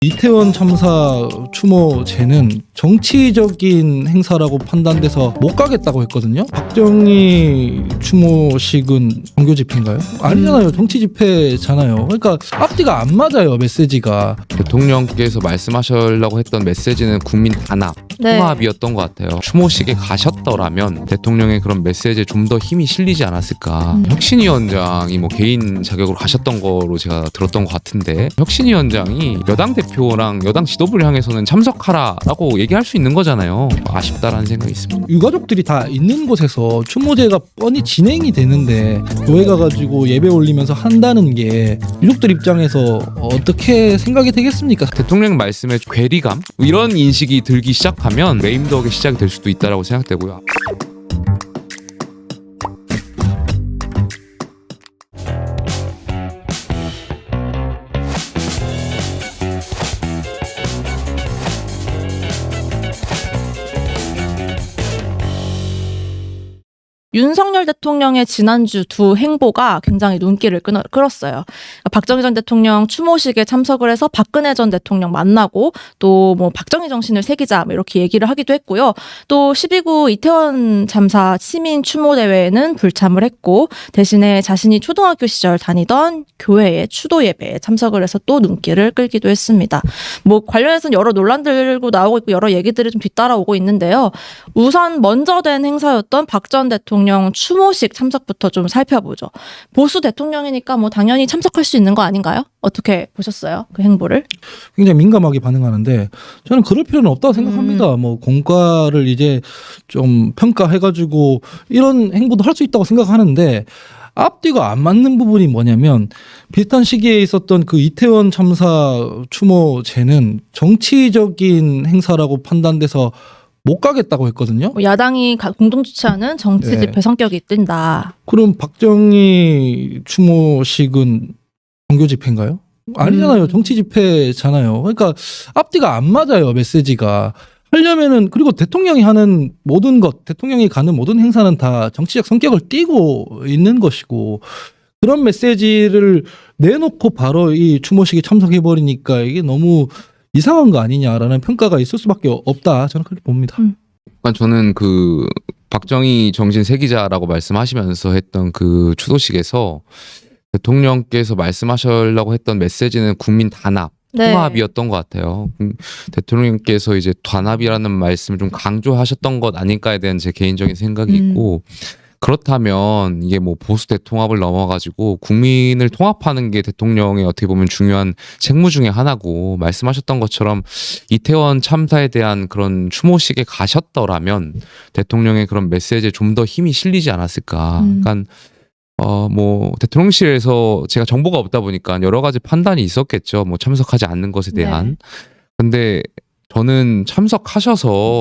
이태원 참사 추모제는 정치적인 행사라고 판단돼서 못 가겠다고 했거든요. 박정희 추모식은 종교 집회인가요? 아니잖아요. 정치 집회잖아요. 그러니까 앞뒤가 안 맞아요, 메시지가. 대통령께서 말씀하시려고 했던 메시지는 국민 단합, 통합이었던 것 같아요. 추모식에 가셨더라면 대통령의 그런 메시지에 좀 더 힘이 실리지 않았을까. 혁신위원장이 뭐 개인 자격으로 가셨던 거로 제가 들었던 것 같은데, 혁신위원장이 여당 대표랑 여당 지도부를 향해서는 참석하라라고 얘기할 수 있는 거잖아요. 아쉽다라는 생각이 있습니다. 유가족들이 다 있는 곳에서 추모제가 뻔히 진행이 되는데 교회 가가지고 예배 올리면서 한다는 게 유족들 입장에서 어떻게 생각이 되겠습니까? 대통령 말씀에 괴리감 이런 인식이 들기 시작하면 레임덕의 시작이 될 수도 있다라고 생각되고요. 윤석열 대통령의 지난주 두 행보가 굉장히 눈길을 끌었어요. 박정희 전 대통령 추모식에 참석을 해서 박근혜 전 대통령 만나고 또 뭐 박정희 정신을 새기자 이렇게 얘기를 하기도 했고요. 또 12구 이태원 참사 시민 추모 대회에는 불참을 했고 대신에 자신이 초등학교 시절 다니던 교회의 추도 예배에 참석을 해서 또 눈길을 끌기도 했습니다. 뭐 관련해서는 여러 논란들도 나오고 있고 여러 얘기들이 좀 뒤따라오고 있는데요. 우선 먼저 된 행사였던 박 전 대통령 추모식 참석부터 좀 살펴보죠. 보수 대통령이니까 뭐 당연히 참석할 수 있는 거 아닌가요? 어떻게 보셨어요? 그 행보를? 굉장히 민감하게 반응하는데 저는 그럴 필요는 없다고 생각합니다. 뭐 공과를 이제 좀 평가해가지고 이런 행보도 할 수 있다고 생각하는데 앞뒤가 안 맞는 부분이 뭐냐면 비슷한 시기에 있었던 그 이태원 참사 추모제는 정치적인 행사라고 판단돼서 못 가겠다고 했거든요. 야당이 공동 주최하는 정치 집회 성격이 띈다. 그럼 박정희 추모식은 종교 집회인가요? 아니잖아요. 정치 집회잖아요. 그러니까 앞뒤가 안 맞아요, 메시지가. 하려면은 그리고 대통령이 하는 모든 것, 대통령이 가는 모든 행사는 다 정치적 성격을 띠고 있는 것이고 그런 메시지를 내놓고 바로 이 추모식에 참석해 버리니까 이게 너무 이상한 거 아니냐라는 평가가 있을 수밖에 없다. 저는 그렇게 봅니다. 그러니까 저는 그 박정희 정신 새기자라고 말씀하시면서 했던 그 추도식에서 대통령께서 말씀하시려고 했던 메시지는 국민 단합, 통합이었던 것 같아요. 대통령께서 이제 단합이라는 말씀을 좀 강조하셨던 것 아닐까에 대한 제 개인적인 생각이 있고, 그렇다면 이게 뭐 보수 대통합을 넘어가지고 국민을 통합하는 게 대통령의 어떻게 보면 중요한 책무 중에 하나고, 말씀하셨던 것처럼 이태원 참사에 대한 그런 추모식에 가셨더라면 대통령의 그런 메시지에 좀 더 힘이 실리지 않았을까. 그러니까 뭐 대통령실에서 제가 정보가 없다 보니까 여러 가지 판단이 있었겠죠. 뭐 참석하지 않는 것에 대한. 근데 저는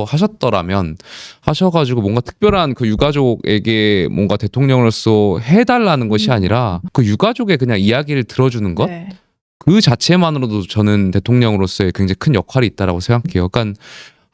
하셨더라면 하셔가지고 뭔가 특별한 그 유가족에게 뭔가 대통령으로서 해달라는 것이 아니라 그 유가족의 그냥 이야기를 들어주는 것, 그 자체만으로도 저는 대통령으로서의 굉장히 큰 역할이 있다라고 생각해요. 그러니까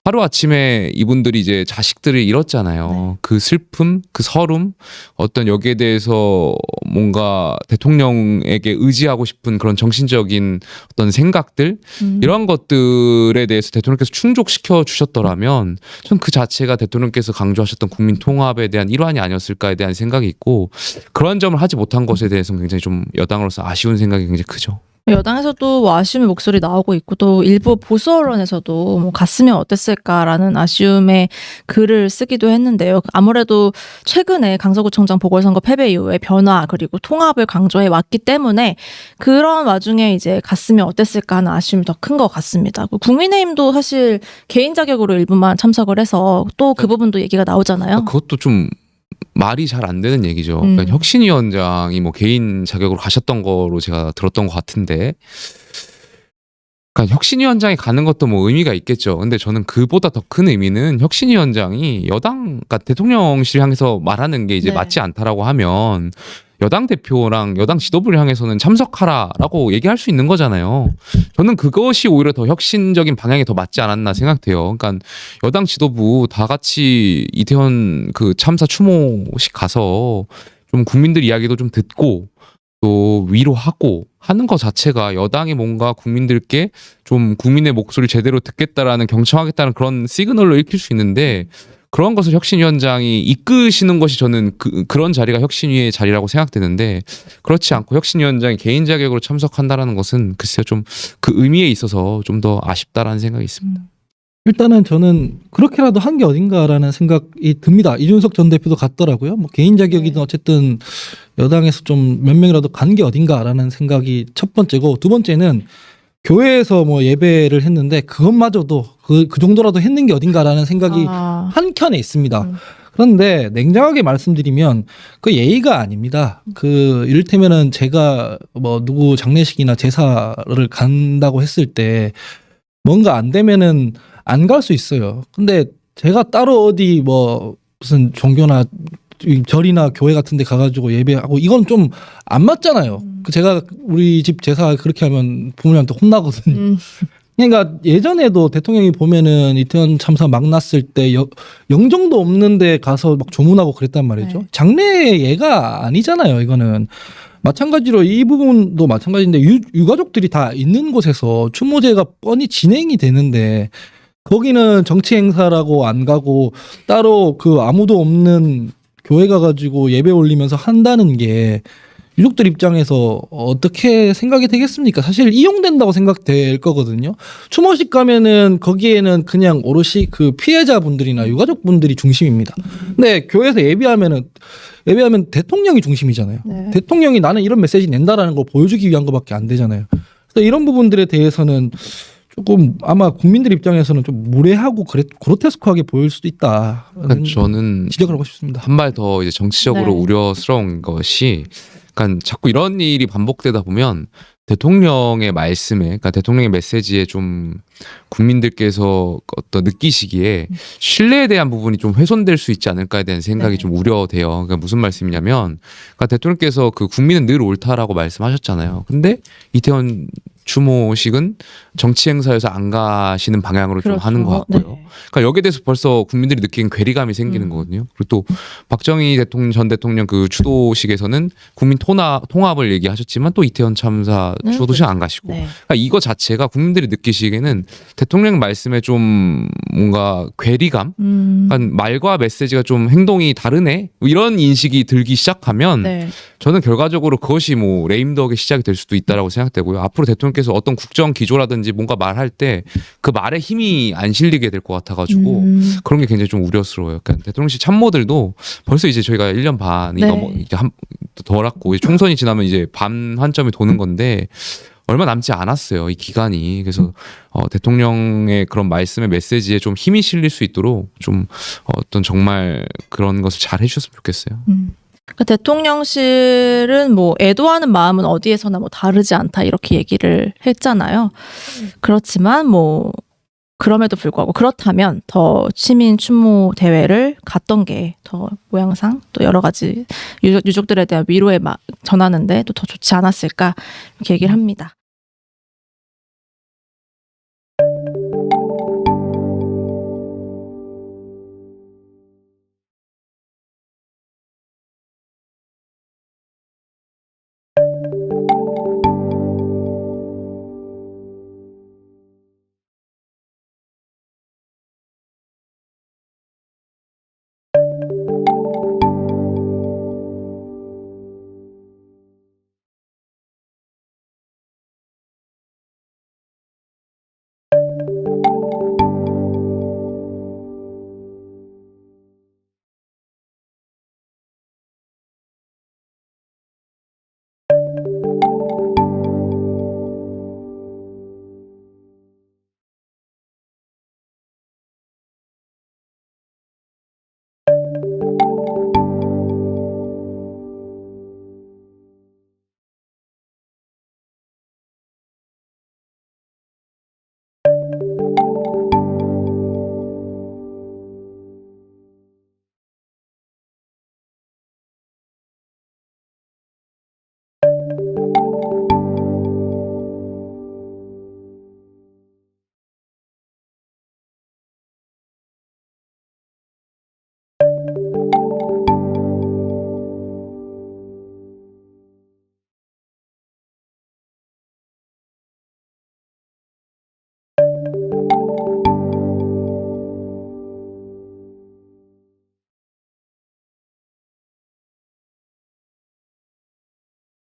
하루아침에 이분들이 이제 자식들을 잃었잖아요. 그 슬픔, 그 서름, 어떤 여기에 대해서 뭔가 대통령에게 의지하고 싶은 그런 정신적인 어떤 생각들, 이런 것들에 대해서 대통령께서 충족시켜 주셨더라면 전 그 자체가 대통령께서 강조하셨던 국민 통합에 대한 일환이 아니었을까에 대한 생각이 있고, 그런 점을 하지 못한 것에 대해서는 굉장히 좀 여당으로서 아쉬운 생각이 굉장히 크죠. 여당에서도 뭐 아쉬움의 목소리 나오고 있고 또 일부 보수 언론에서도 뭐 갔으면 어땠을까라는 아쉬움의 글을 쓰기도 했는데요. 아무래도 최근에 강서구청장 보궐선거 패배 이후에 변화 그리고 통합을 강조해 왔기 때문에 그런 와중에 이제 갔으면 어땠을까 하는 아쉬움이 더 큰 것 같습니다. 국민의힘도 사실 개인 자격으로 일부만 참석을 해서 또 그 부분도 얘기가 나오잖아요. 그것도 좀 말이 잘 안 되는 얘기죠. 그러니까 혁신위원장이 뭐 개인 자격으로 가셨던 거로 제가 들었던 것 같은데, 그러니까 혁신위원장이 가는 것도 뭐 의미가 있겠죠. 근데 저는 그보다 더 큰 의미는 혁신위원장이 그러니까 대통령실 향해서 말하는 게 이제 맞지 않다라고 하면 여당 대표랑 여당 지도부를 향해서는 참석하라라고 얘기할 수 있는 거잖아요. 저는 그것이 오히려 더 혁신적인 방향에 더 맞지 않았나 생각돼요. 그러니까 여당 지도부 다 같이 이태원 그 참사 추모식 가서 좀 국민들 이야기도 좀 듣고 또 위로하고 하는 것 자체가 여당이 뭔가 국민들께 좀 국민의 목소리를 제대로 듣겠다라는 경청하겠다는 그런 시그널로 읽힐 수 있는데 그런 것을 혁신위원장이 이끄시는 것이 저는 그런 자리가 혁신위의 자리라고 생각되는데 그렇지 않고 혁신위원장이 개인 자격으로 참석한다라는 것은 글쎄요 좀 그 의미에 있어서 좀 더 아쉽다라는 생각이 있습니다. 일단은 저는 그렇게라도 한 게 어딘가라는 생각이 듭니다. 이준석 전 대표도 갔더라고요. 뭐 개인 자격이든 어쨌든 여당에서 좀 몇 명이라도 간 게 어딘가라는 생각이 첫 번째고 두 번째는 교회에서 뭐 예배를 했는데 그것마저도 그 정도라도 했는 게 어딘가라는 생각이 한켠에 있습니다. 그런데 냉정하게 말씀드리면 그 예의가 아닙니다. 그 이를테면은 제가 뭐 누구 장례식이나 제사를 간다고 했을 때 뭔가 안 되면은 안 갈 수 있어요. 근데 제가 따로 어디 뭐 무슨 종교나 절이나 교회 같은 데 가가지고 예배하고 이건 좀 안 맞잖아요. 제가 우리 집 제사 그렇게 하면 부모님한테 혼나거든요. 그러니까 예전에도 대통령이 보면은 이태원 참사 막 났을 때 영정도 없는데 가서 막 조문하고 그랬단 말이죠. 네. 장례 예가 아니잖아요. 이거는. 마찬가지로 이 부분도 마찬가지인데 유가족들이 다 있는 곳에서 추모제가 뻔히 진행이 되는데 거기는 정치 행사라고 안 가고 따로 그 아무도 없는 교회 가가지고 예배 올리면서 한다는 게 유족들 입장에서 어떻게 생각이 되겠습니까? 사실 이용된다고 생각될 거거든요. 추모식 가면은 거기에는 그냥 오롯이 그 피해자분들이나 유가족분들이 중심입니다. 근데 교회에서 예배하면 대통령이 중심이잖아요. 네. 대통령이 나는 이런 메시지 낸다라는 걸 보여주기 위한 것밖에 안 되잖아요. 그래서 이런 부분들에 대해서는 조금 아마 국민들 입장에서는 좀 무례하고 그로테스크하게 보일 수도 있다. 그러니까 저는 지적을 하고 싶습니다. 한 발 더 이제 정치적으로 네. 우려스러운 것이, 그러니까 자꾸 이런 일이 반복되다 보면 대통령의 말씀에, 그러니까 대통령의 메시지에 좀 국민들께서 어떤 느끼시기에 신뢰에 대한 부분이 좀 훼손될 수 있지 않을까에 대한 생각이 네. 좀 우려돼요. 그러니까 무슨 말씀이냐면, 그러니까 대통령께서 그 국민은 늘 옳다라고 말씀하셨잖아요. 근데 이태원 추모식은 정치 행사여서 안 가시는 방향으로 좀 하는 것 같고요. 네. 그러니까 여기에 대해서 벌써 국민들이 느끼는 괴리감이 생기는 거거든요. 그리고 또 박정희 전 대통령 그 추도식에서는 국민 통합을 얘기하셨지만 또 이태원 참사 네, 추도식 안 가시고, 네. 그러니까 이거 자체가 국민들이 느끼시기에는 대통령 말씀에 좀 뭔가 괴리감, 그러니까 말과 메시지가 좀 행동이 다르네 이런 인식이 들기 시작하면 네. 저는 결과적으로 그것이 뭐 레임덕의 시작이 될 수도 있다라고 생각되고요. 앞으로 대통령께서 어떤 국정 기조라든지 뭔가 말할 때 그 말에 힘이 안 실리게 될 것 같아가지고 그런 게 굉장히 좀 우려스러워요. 그러니까 대통령실 참모들도 벌써 이제 저희가 1년 반이 네. 이제 덜 왔고 총선이 지나면 이제 반 한점이 도는 건데 얼마 남지 않았어요, 이 기간이. 그래서 대통령의 그런 말씀의 메시지에 좀 힘이 실릴 수 있도록 좀 어떤 정말 그런 것을 잘 해주셨으면 좋겠어요. 그러니까 대통령실은 뭐 애도하는 마음은 어디에서나 뭐 다르지 않다 이렇게 얘기를 했잖아요. 그렇지만 뭐 그럼에도 불구하고 그렇다면 더 시민 추모 대회를 갔던 게 더 모양상 또 여러 가지 유족들에 대한 위로에 전하는데 또 더 좋지 않았을까 이렇게 얘기를 합니다.